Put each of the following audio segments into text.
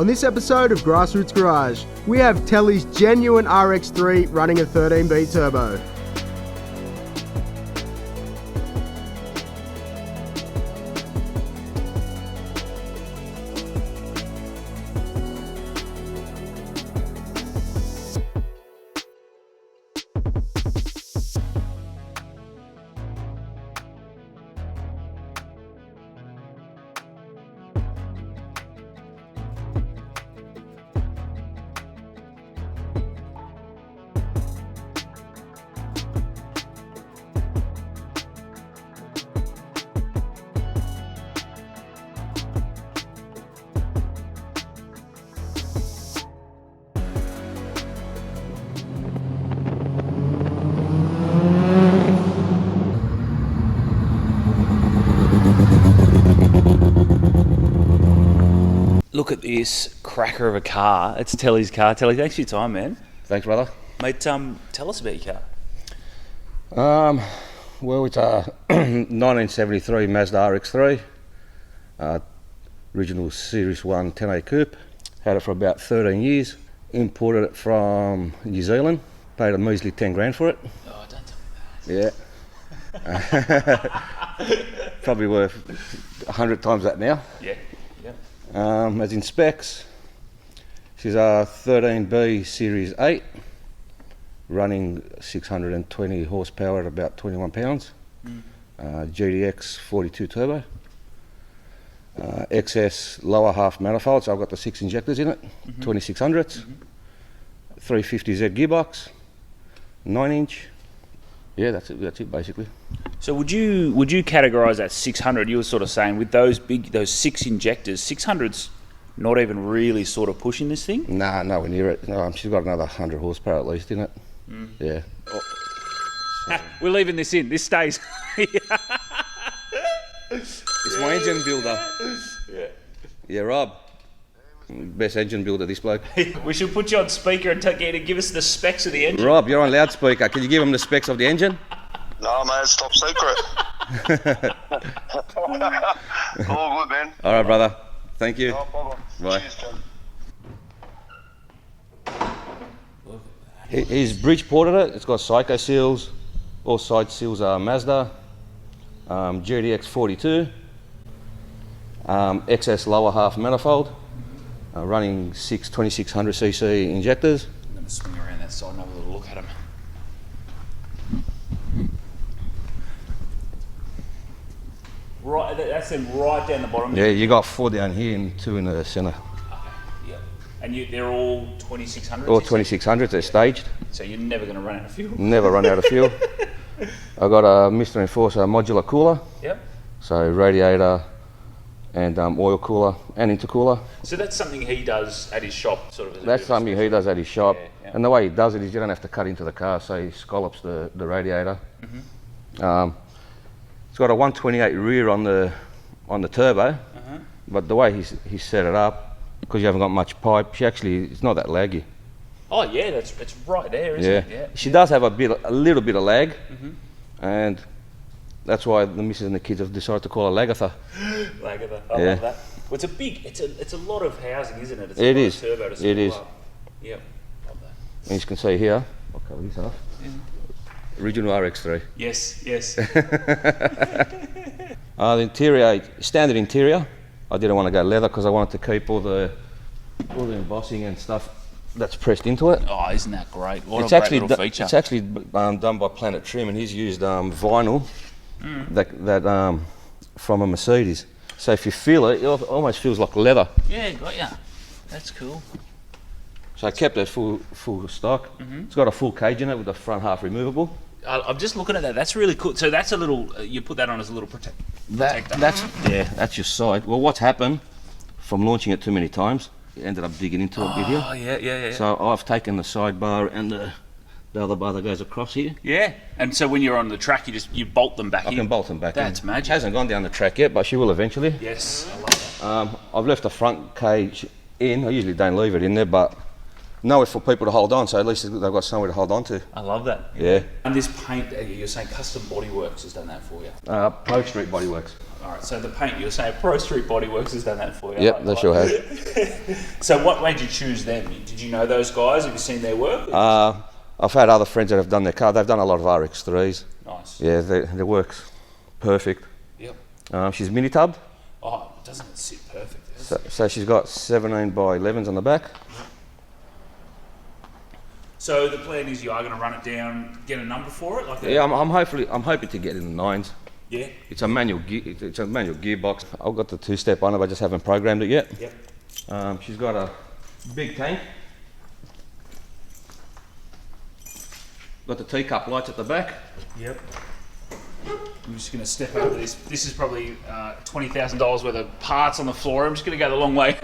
On this episode of Grassroots Garage, we have Telly's genuine Rx3 running a 13B turbo. Look at this cracker of a car. It's Telly's car. Telly, thanks for your time, man. Thanks, brother. Mate, tell us about your car. Well, it's a 1973 Mazda Rx3, original Series 1 10A coupe. Had it for about 13 years. Imported it from New Zealand. Paid a measly 10 grand for it. Oh, don't tell me Yeah. Probably worth 100 times that now. Yeah. As in specs, she's a 13B Series 8, running 620 horsepower at about 21 pounds. GDX 42 turbo. XS lower half manifold, so I've got the 6 injectors in it, 2600s, 350Z gearbox, 9-inch. Yeah, that's it basically. So would you categorise that 600? You were sort of saying with those 6 injectors, 600's not even really sort of pushing this thing? Nah, nowhere near it. No, she's got another 100 horsepower at least in it. Yeah. We're leaving this in. This stays. It's my engine builder. Yeah, Rob. Best engine builder, this bloke. We should put you on speaker and get you to give us the specs of the engine. Rob, you're on loudspeaker. Can you give him the specs of the engine? No, mate, it's top secret. All good, man. All right, brother. Thank you. No problem. Bye. Cheers, John. He's bridge ported it. It's got psycho seals. All side seals are Mazda. GDX 42. XS lower half manifold. Running 6 2600cc injectors. I'm going to swing around that side and have a little look at them. Right, that's them right down the bottom. Yeah, you got 4 down here and 2 in the centre. Okay, yeah. And they're all 2600s? All 2600s, they're staged. So you're never going to run out of fuel? Never run out of fuel. I got a MrEnforcer modular cooler. Yep. So radiator and oil cooler and intercooler. So that's something he does at his shop, sort of. As That's something he does at his shop. Yeah. And the way he does it is you don't have to cut into the car, so he scallops the radiator. It's got a 128 rear on the turbo, but the way he's set it up, because you haven't got much pipe, it's not that laggy. Oh yeah, it's right there, isn't it? Yeah. She does have a little bit of lag, and that's why the missus and the kids have decided to call her Lagatha. Lagatha, I love that. Well, it's a lot of housing, isn't it? It's a It lot is. of turbo to It is. up. Yep, love that. And you can see here, I'll cover this off. Original Rx3. Yes. The interior, standard interior. I didn't want to go leather because I wanted to keep all the embossing and stuff that's pressed into it. Oh, isn't that great? What It's a great actually little feature. It's actually done by Planet Trim, and he's used vinyl that from a Mercedes. So if you feel it, it almost feels like leather. Yeah, got ya. That's cool. So I kept it full stock. It's got a full cage in it with the front half removable. I'm just looking at that. That's really cool. So that's a little. You put that on as a little protector. That's your side. Well, what's happened from launching it too many times? It ended up digging into it a bit here. Oh yeah. So I've taken the sidebar and the other bar that goes across here. Yeah, and so when you're on the track, you bolt them back in. I can bolt them back in. That's magic. It hasn't gone down the track yet, but she will eventually. Yes, I love that. I've left the front cage in. I usually don't leave it in there, but nowhere for people to hold on, so at least they've got somewhere to hold on to. I love that. Yeah. And this paint, you're saying Custom Bodyworks has done that for you? Pro Street Bodyworks. All right, so the paint, you're saying Pro Street Bodyworks has done that for you? Yep, they sure have. So what made you choose them? Did you know those guys? Have you seen their work? I've had other friends that have done their car. They've done a lot of Rx3s. Nice. Yeah, their work's perfect. Yep. She's mini tub. Oh, doesn't it sit perfect? So she's got 17 by 11s on the back. So the plan is you are going to run it down, get a number for it? Yeah, I'm hoping to get in the 9s. Yeah. It's a manual gearbox. I've got the 2-step on it, I just haven't programmed it yet. Yep. She's got a big tank. Got the teacup lights at the back. Yep. I'm just going to step over this. This is probably $20,000 worth of parts on the floor. I'm just going to go the long way.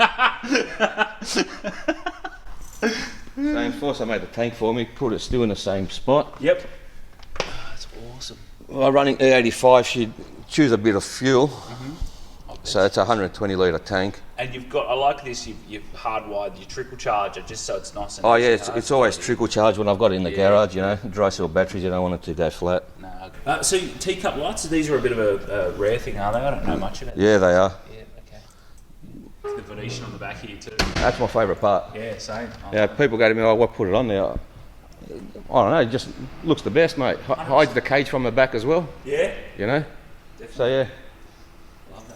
So Enforcer made the tank for me, put it still in the same spot. Yep. Oh, that's awesome. Well, running E85, she'd choose a bit of fuel. So it's a 120 litre tank. And you've got, I like this, you've hardwired your trickle charger just so it's nice and Oh easy. yeah, it's always trickle charge when I've got it in the garage, you know. Dry cell batteries, you don't want it to go flat. No. So teacup lights, these are a bit of a rare thing, are they? I don't know much about them. Yeah, they are. Yeah, okay. The Venetian on the back here too. That's my favourite part. Yeah, same. Yeah, people go to me, oh, what put it on there? I don't know, it just looks the best, mate. Hides the cage from the back as well. Yeah. You know? Definitely. So yeah.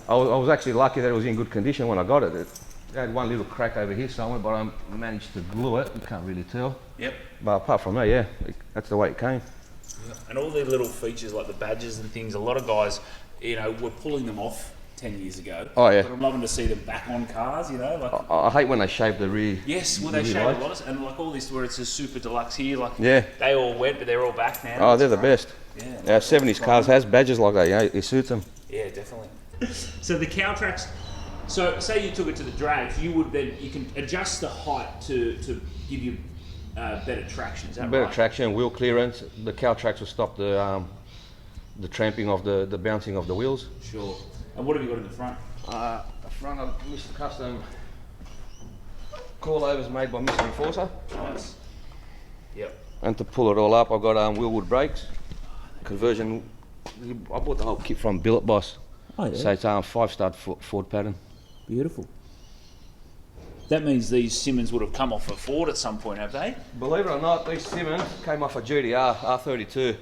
I was actually lucky that it was in good condition when I got it. It had one little crack over here somewhere, but I managed to glue it. You can't really tell. Yep. But apart from that, yeah, that's the way it came. Yeah. And all the little features like the badges and things, a lot of guys, you know, were pulling them off 10 years ago. Oh yeah. But I'm loving to see them back on cars, you know. Like, I hate when they shave the rear. yes, well they shave a lot of, and like all this where it's a super deluxe here, like Yeah. they all went, but they're all back now. Oh, they're the best. Yeah. Yeah, 70s cars has badges like that, you know, it suits them. Yeah, definitely. So the cow tracks, so say you took it to the drags, you can adjust the height to give you better traction, is that Better right? traction, wheel clearance. The cow tracks will stop the tramping of the bouncing of the wheels. Sure. And what have you got in the front? Front of Mr. Custom coilovers made by MrEnforcer. Nice. Yep. And to pull it all up, I've got wheelwood brakes. Conversion, I bought the whole kit from Billet Boss. Oh yeah. So it's 5-stud Ford pattern. Beautiful. That means these Simmons would have come off a Ford at some point, have they? Believe it or not, these Simmons came off a GTR R32.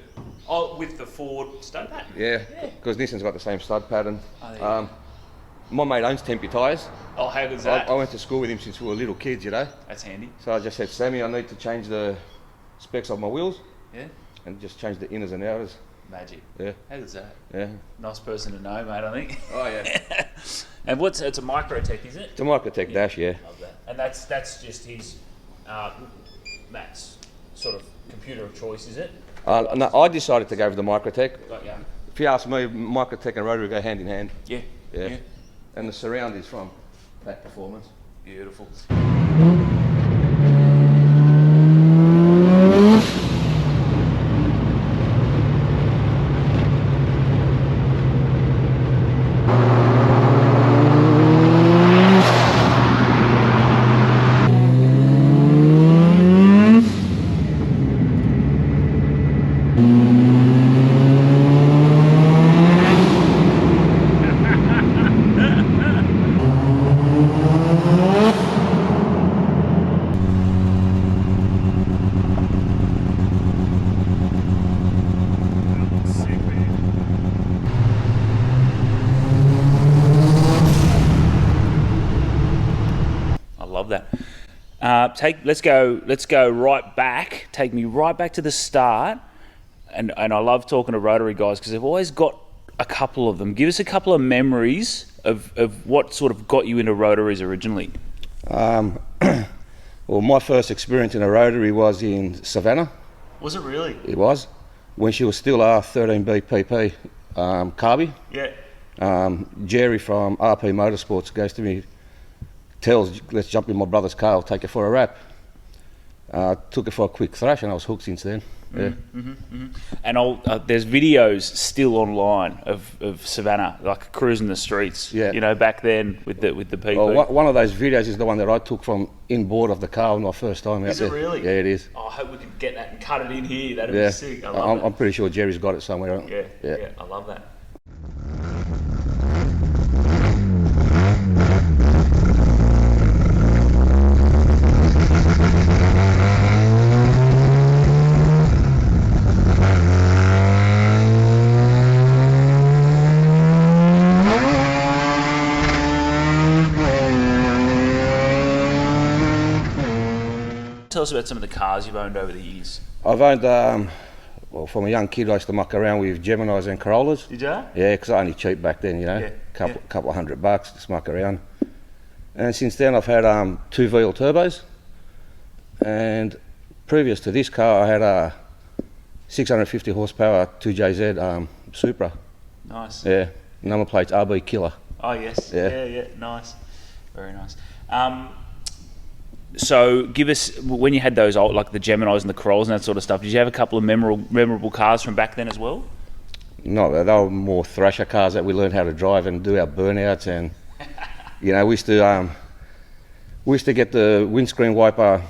Oh, with the Ford stud pattern? Yeah, because this one's got the same stud pattern. Oh, there you go. My mate owns Tempe tyres. Oh, how good's that? I went to school with him since we were little kids, you know. That's handy. So I just said, Sammy, I need to change the specs of my wheels Yeah. and just change the inners and outers. Magic. Yeah. How good's that? Yeah. Nice person to know, mate, I think. Oh yeah. And it's a Microtech, is it? It's a Microtech dash, yeah. Love that. And that's just his, Matt's sort of computer of choice, is it? No, I decided to go with the Microtech. Got ya. If you ask me, Microtech and Rotary go hand in hand. Yeah. Yeah. And the surround is from Pack Performance. Beautiful. Let's go right back. Take me right back to the start, and I love talking to Rotary guys because they've always got a couple of them. Give us a couple of memories of what sort of got you into Rotaries originally. Well, my first experience in a Rotary was in Savannah. Was it really? It was when she was still R13B PP carby. Yeah. Jerry from RP Motorsports goes to me, tells, let's jump in my brother's car, I'll take it for a wrap. Took it for a quick thrash and I was hooked since then. Yeah. And there's videos still online of Savannah, like cruising the streets. Yeah. You know, back then with the PP. Well, one of those videos is the one that I took from inboard of the car on my first time out Is there. it really? Yeah, it is. Oh, I hope we can get that and cut it in here. That'd Yeah. be sick. I love I'm pretty sure Jerry's got it somewhere. that. Yeah, I love that. Tell us about some of the cars you've owned over the years. I've owned, well, from a young kid, I used to muck around with Geminis and Corollas. Did you? Yeah, because only cheap back then, you know. Yeah, Couple $100, just muck around. And since then, I've had 2 V8 turbos. And previous to this car, I had a 650 horsepower 2JZ Supra. Nice. Yeah, number plate's RB Killer. Oh yes. Yeah. Yeah. Nice. Very nice. So give us, when you had those old, like the Geminis and the Corollas and that sort of stuff, did you have a couple of memorable cars from back then as well? No, they were more thrasher cars that we learned how to drive and do our burnouts, and you know, we used to get the windscreen wiper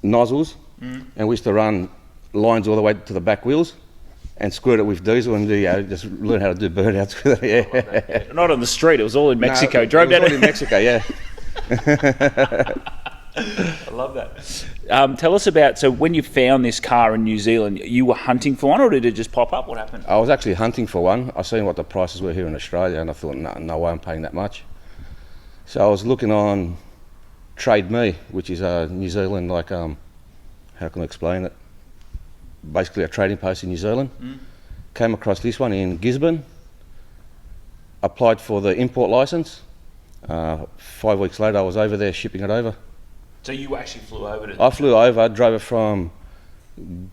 nozzles, and we used to run lines all the way to the back wheels and squirt it with diesel and just learn how to do burnouts with it. Yeah. Not on the street, it was all in Mexico. No, Drove it was down all in Mexico, yeah. I love that. Tell us about, so when you found this car in New Zealand, you were hunting for one, or did it just pop up? What happened? I was actually hunting for one. I seen what the prices were here in Australia, and I thought, no way I'm paying that much. So I was looking on Trade Me, which is New Zealand, like, how can I explain it? Basically a trading post in New Zealand. Came across this one in Gisborne. Applied for the import license. 5 weeks later, I was over there shipping it over. So you actually flew over to... I flew over, drove it from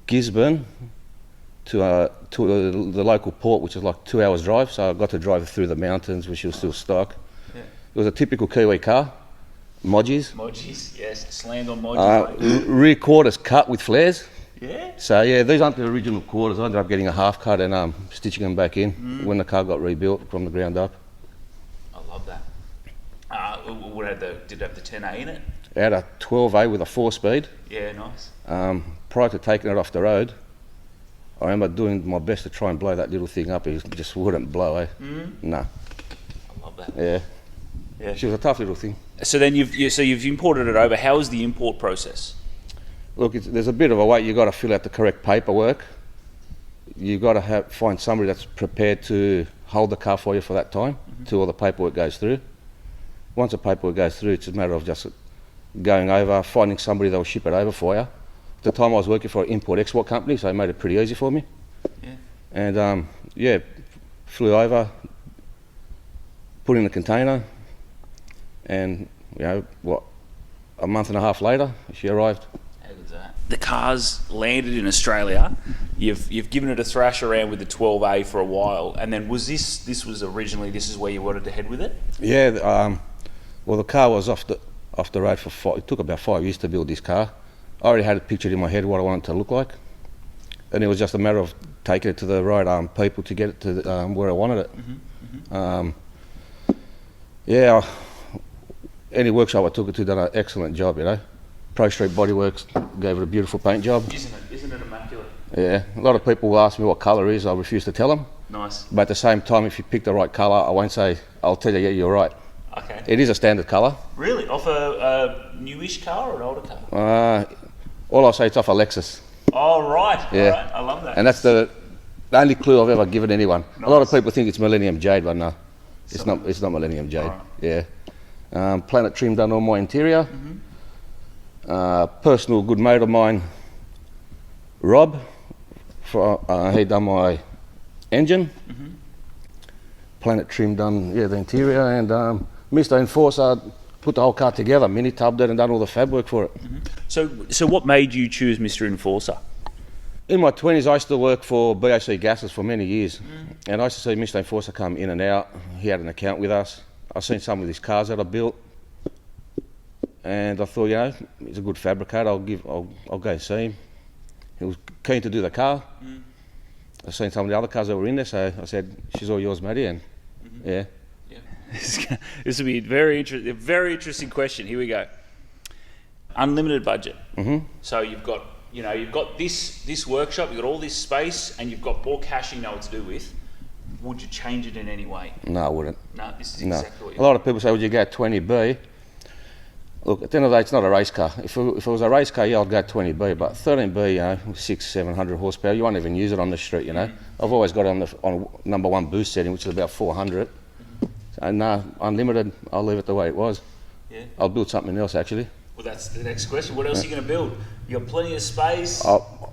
Gisborne to the local port, which is like 2 hours drive. So I got to drive it through the mountains, which was still stock. Yeah. It was a typical Kiwi car, Modgies. Modgies, yes, slammed on Modgies. Rear quarters cut with flares. Yeah? So yeah, these aren't the original quarters. I ended up getting a half cut and stitching them back in when the car got rebuilt from the ground up. I love that. Did it have the 10A in it? It had a 12A with a 4-speed. Yeah, nice. Prior to taking it off the road, I remember doing my best to try and blow that little thing up. It just wouldn't blow, eh? No. I love that. Yeah. Yeah. She was a tough little thing. So then you've imported it over. How is the import process? Look, there's a bit of a wait. You've got to fill out the correct paperwork. You've got to find somebody that's prepared to hold the car for you for that time till all the paperwork goes through. Once the paperwork goes through, it's a matter of just going over, finding somebody that will ship it over for you. At the time I was working for an import-export company, so it made it pretty easy for me. Yeah. And flew over, put in the container, and a month and a half later, she arrived. How good's that? The car's landed in Australia. You've given it a thrash around with the 12A for a while, and then was this was originally, this is where you wanted to head with it? Yeah. Well, the car was off the road for it took about 5 years to build this car. I already had it pictured in my head what I wanted it to look like, and it was just a matter of taking it to the right people to get it to where I wanted it. Any workshop I took it to done an excellent job, you know. Pro Street Bodyworks gave it a beautiful paint job. Isn't it immaculate? Yeah, a lot of people will ask me what colour it is. I refuse to tell them. Nice. But at the same time, if you pick the right colour, I won't say, I'll tell you, yeah, you're right. Okay. It is a standard colour. Really? Off a newish car or an older car? All I'll say, it's off a Lexus. Oh, right. Yeah. All right. I love that. And that's the only clue I've ever given anyone. Nice. A lot of people think it's Millennium Jade, but no, it's not Millennium Jade. Right. Yeah. Planet trim done on my interior. Personal good mate of mine, Rob, he done my engine. Planet trim done the interior, and MrEnforcer put the whole car together, mini tubbed it and done all the fab work for it. So what made you choose MrEnforcer? In my 20s, I used to work for BOC Gases for many years, and I used to see MrEnforcer come in and out. He had an account with us. I've seen some of his cars that I built, and I thought, he's a good fabricator. I'll go and see him. he was keen to do the car. I've seen some of the other cars that were in there, so I said, she's all yours, matey, and yeah. This will be a very interesting question. Here we go. Unlimited budget. So you've got this workshop, you've got all this space, and you've got more cash you know what to do with. Would you change it in any way? No, I wouldn't. No, this is exactly what A lot of people say, would you go 20B? Look, at the end of the day, it's not a race car. If it was a race car, yeah, I'd go 20B, but 13B, 600-700 horsepower, you won't even use it on the street, I've always got it on number 1 boost setting, which is about 400. So no, unlimited, I'll leave it the way it was. Yeah. I'll build something else, actually. Well, that's the next question. What else are you going to build? You got plenty of space.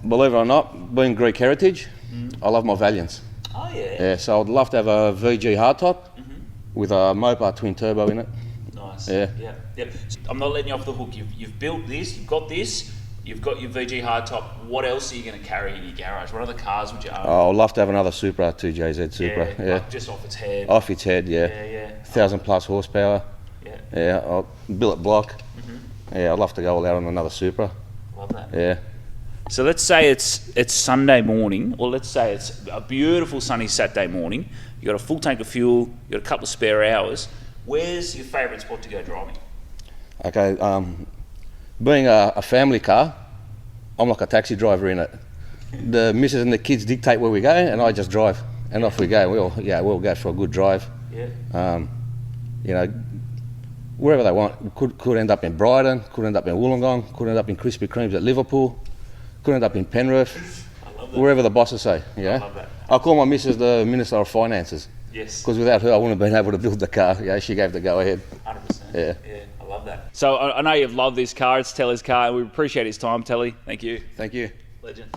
Believe it or not, being Greek heritage, I love my Valiants. Oh, yeah. Yeah, so I'd love to have a VG hardtop with a Mopar twin turbo in it. Nice. Yeah. I'm not letting you off the hook. You've built this, you've got this, you've got your VG hardtop. What else are you going to carry in your garage? What other cars would you own? I'd love to have another Supra, 2JZ Supra. Yeah. Like just off its head. Off its head, yeah. Yeah. 1,000 plus horsepower. Yeah, I'll billet block. Yeah, I'd love to go all out on another Supra. Love that. Yeah. So let's say it's Sunday morning, or let's say it's a beautiful sunny Saturday morning. You got a full tank of fuel, you got a couple of spare hours. Where's your favourite spot to go driving? Okay, being a family car, I'm like a taxi driver in it. The missus and the kids dictate where we go, and I just drive, and off we go. We'll go for a good drive. Yeah. Wherever they want. Could end up in Brighton, could end up in Wollongong, could end up in Krispy Kremes at Liverpool, could end up in Penrith. I love that. Wherever the bosses say. I love that. I call my missus the Minister of Finances. Yes. Because without her, I wouldn't have been able to build the car. Yeah, she gave the go ahead. 100%. Yeah. I love that. So I know you've loved this car. It's Telly's car, and we appreciate his time, Telly. Thank you. Thank you. Legend.